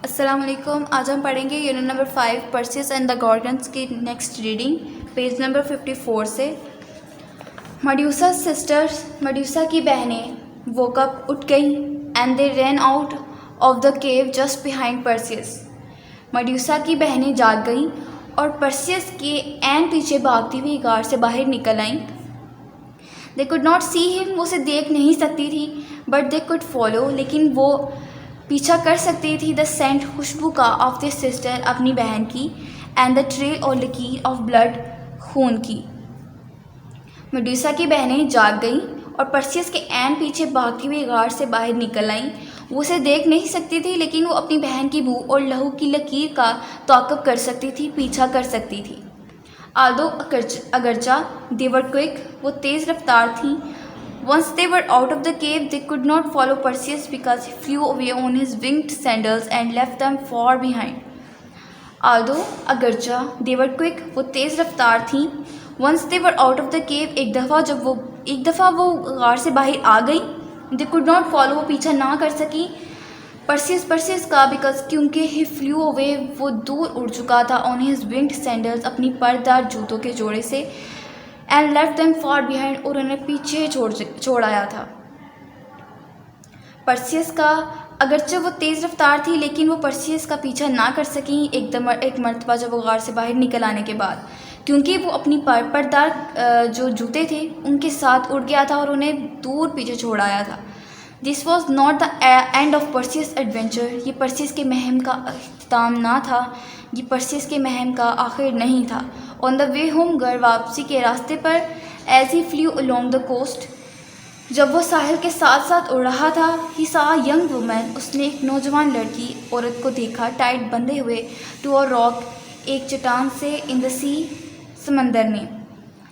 अस्सलाम वालेकुम। आज हम पढ़ेंगे unit number 5 Perseus and the Gorgons की नेक्स्ट रीडिंग पेज नंबर 54 से। मड्यूसा सिस्टर्स, मड्यूसा की बहनें वोकअप उठ गईं and they ran out of the cave just behind Perseus. Medusa की बहनें जाग गईं और पर्सियस के एन पीछे भागती हुई गार से बाहर निकल आईं। They could not see him, वो उसे देख नहीं सकती थी, बट दे कुड फॉलो, लेकिन वो पीछा कर सकती थी द सेंट, खुशबू का, ऑफ दिस सिस्टर, अपनी बहन की, एंड द ट्रेल और लकीर ऑफ ब्लड, खून की। मेडुसा की बहनें जाग गईं और पर्सियस के एन पीछे भागती हुई गार से बाहर निकल आईं। वो उसे देख नहीं सकती थी, लेकिन वो अपनी बहन की बू और लहू की लकीर का ताक़ुब कर सकती थी, पीछा कर सकती थी। आल्दो अगरचा दे वर क्विक, वो तेज़ रफ्तार थीं। Once they were out of the cave, they could not follow Perseus because he flew away on his winged sandals and left them far behind. Although अगरचा they were quick, वो तेज़ रफ्तार थीं। Once they were out of the cave, एक दफ़ा वो गार से बाहर आ गई। They could not follow, वो पीछा ना कर सकी परसियस का, बिकॉज क्योंकि he flew away, वो दूर उड़ चुका था, on his winged sandals, अपनी परदार जूतों के जोड़े से, and left them far behind, और उन्हें पीछे छोड़ आया था। पर्सियस का, अगरचे वो तेज़ रफ्तार थी, लेकिन वो पर्सियस का पीछा ना कर सकी एक मरतबा जब वो गार से बाहर निकल आने के बाद, क्योंकि वो अपनी परदार जो जूते थे उनके साथ उड़ गया था और उन्हें दूर पीछे छोड़ आया था। This was not the end of Perseus adventure, ये पर्सियस के महम का अख्ताम ना था, ये पर्सियस के महम का आखिर नहीं था। ऑन द वे होम, घर वापसी के रास्ते पर, as he flew along the coast, जब वो साहिल के साथ साथ उड़ रहा था, ही सा यंग वुमेन, उसने एक नौजवान लड़की औरत को देखा, टाइट बंधे हुए, टू अ रॉक, एक चट्टान से, इन द सी, समंदर में।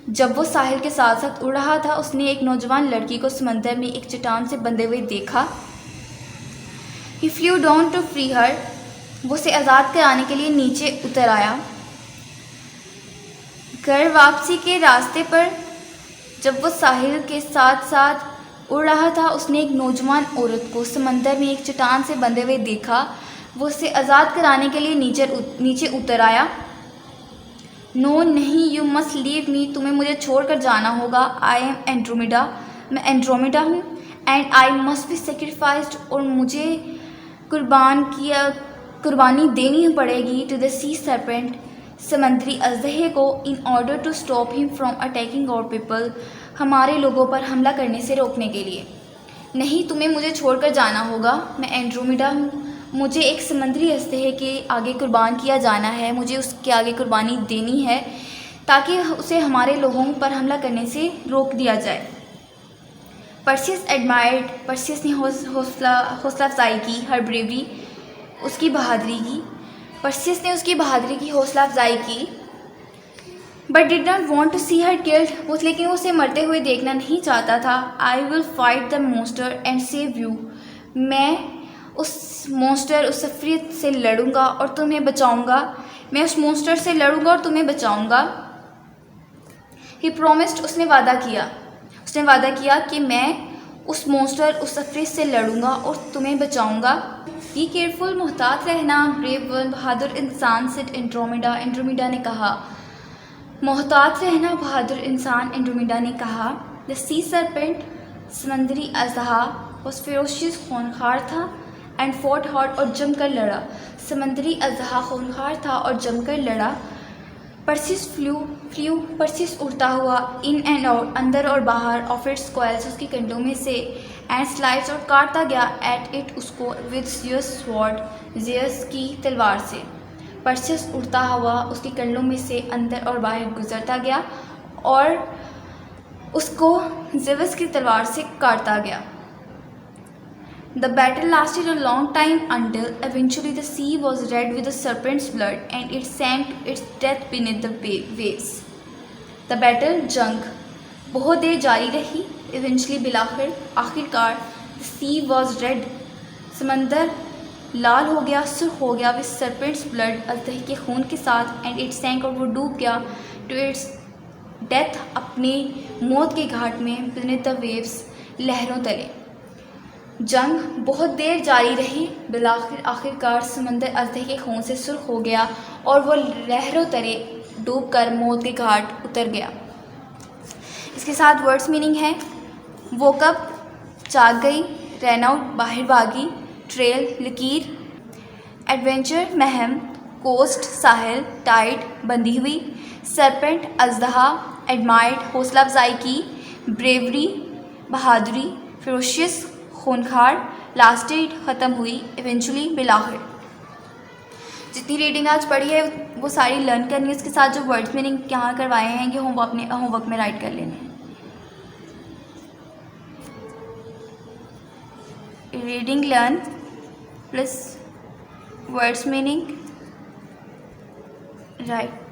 जब वो साहिल के साथ साथ उड़ रहा था, उसने एक नौजवान लड़की को समंदर में एक चट्टान से बंधे हुए देखा। ही फ्लू डाउन टू फ्री हर, वो उसे आज़ाद कराने के लिए नीचे उतर आया। घर वापसी के रास्ते पर, जब वो साहिल के साथ साथ उड़ रहा था, उसने एक नौजवान औरत को समंदर में एक चट्टान से बंधे हुए देखा। वो उसे आज़ाद कराने के लिए नीचे उतर आया। नो नहीं, यू मस्ट लीव मी, तुम्हें मुझे छोड़कर जाना होगा। आई एम एंड्रोमेडा, मैं एंड्रोमेडा हूँ। And I must be sacrificed, और मुझे कुर्बानी देनी पड़ेगी, टू द सी सर्पेंट, समंदरी अजदहे को, in order to stop him from attacking our people, हमारे लोगों पर हमला करने से रोकने के लिए। नहीं, तुम्हें मुझे छोड़कर जाना होगा, मैं एंड्रोमेडा हूँ, मुझे एक समंदरी अजदहे के आगे कुर्बान किया जाना है, मुझे उसके आगे कुर्बानी देनी है ताकि उसे हमारे लोगों पर हमला करने से रोक दिया जाए। पर्सियस एडमायर्ड, पर्सियस ने हौसला अफजाई की, हर ब्रेवरी, उसकी बहादुरी की। पर्सियस ने उसकी बहादुरी की हौसला अफजाई की, but did not want to see her killed, लेकिन वो उसे मरते हुए देखना नहीं चाहता था। I will fight the monster and save you, मैं उस मोस्टर, उस अफरीत से लड़ूंगा और तुम्हें बचाऊंगा, मैं उस मोस्टर से लड़ूंगा और तुम्हें बचाऊंगा। ही प्रोमिस्ड, उसने वादा किया कि मैं उस मोस्टर, उस अफरीत से लड़ूंगा और तुम्हें बचाऊंगा। बी केयरफुल, मोहतात रहना, ब्रेव वन, बहादुर इंसान, सेड एंड्रोमेडा, एंड्रोमेडा ने कहा। मोहतात रहना, बहादुर इंसान, एंड्रोमेडा ने कहा। द सी सर्पेंट, समंदरी अजहा, वॉज फेरोशियस, खूंखार था, एंड फॉट हार्ड, और जमकर लड़ा। समंदरी अजहा खूंखार था और जमकर लड़ा। पर्सियस फ्लू, पर्सियस उड़ता हुआ, इन एंड आउट, अंदर और बाहर, ऑफ इट्स कॉइल्स, उसकी कंडों में से, एंड स्लाइड्स, और काटता गया, एट इट, उसको, विद ज़ियस स्वॉर्ड, ज़ियस की तलवार से। पर्सियस उड़ता हुआ उसकी कंडों में से अंदर और बाहर गुजरता गया और उसको ज़ियस की तलवार से काटता गया। The battle lasted a long time until eventually the sea was red with the serpent's blood and it sank to its death beneath the waves. The battle, जंग, बहुत देर जारी रही। Eventually, बिलाखिर, आखिरकार, the sea was red, समंदर लाल हो गया, सुर्ख हो गया, with serpent's blood, अजदहे के खून के साथ, and it sank, और वो डूब गया, to its death, अपने मौत के घाट में, beneath the waves, लहरों तले। जंग बहुत देर जारी रही। आखिरकार समंदर अजदहे के खून से सुर्ख हो गया और वो लहरों तरे डूब कर मौत के घाट उतर गया। इसके साथ वर्ड्स मीनिंग है वो कब, जाग गई, रन आउट बाहर भागी, ट्रेल लकीर, एडवेंचर महम, कोस्ट साहिल, टाइड बंधी हुई, सरपेंट अजदहा, एडमायर्ड हौसला अफजाई की, ब्रेवरी बहादुरी, फेरोशियस खूनखार, लास्टेड ख़त्म हुई, इवेंचुअली बिलाखिर। जितनी रीडिंग आज पढ़ी है वो सारी लर्न करनी है। इसके साथ जो वर्ड्स मीनिंग यहाँ करवाए हैं कि होमवर्क में राइट कर लेने हैं। Reading learn plus words meaning right.